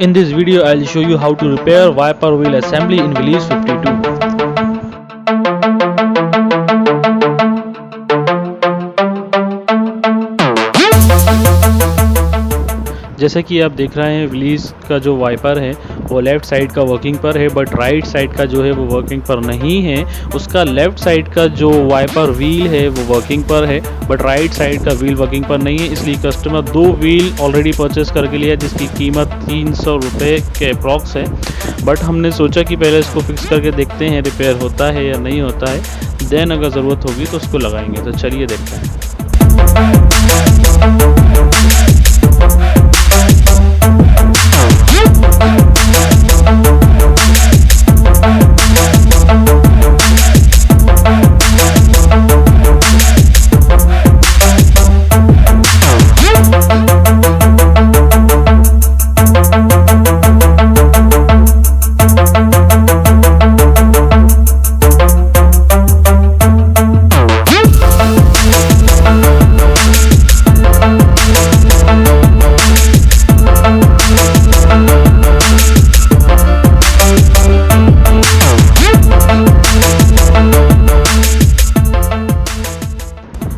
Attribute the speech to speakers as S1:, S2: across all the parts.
S1: In this video, I'll show you how to repair wiper wheel assembly in Willys 52. जैसे कि आप देख रहे हैं विलीज का जो वाइपर है वो लेफ़्ट साइड का वर्किंग पर है, बट राइट साइड का जो है वो वर्किंग पर नहीं है। उसका लेफ़्ट साइड का जो वाइपर व्हील है वो वर्किंग पर है, बट राइट साइड का व्हील वर्किंग पर नहीं है। इसलिए कस्टमर 2 व्हील ऑलरेडी परचेस करके लिया जिसकी कीमत 300 रुपये के अप्रॉक्स है। बट हमने सोचा कि पहले इसको फिक्स करके देखते हैं रिपेयर होता है या नहीं होता है, देन अगर ज़रूरत होगी तो उसको लगाएंगे। तो चलिए देखते हैं।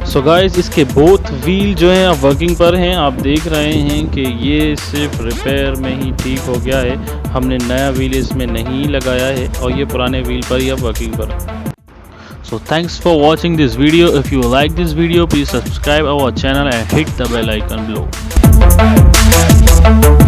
S1: सो गाइस, इसके बोथ व्हील जो हैं अब वर्किंग पर हैं। आप देख रहे हैं कि ये सिर्फ रिपेयर में ही ठीक हो गया है, हमने नया व्हील इसमें नहीं लगाया है और ये पुराने व्हील पर ही अब वर्किंग पर है। So thanks for watching this video. If you like this video, please subscribe our channel and hit the bell icon below.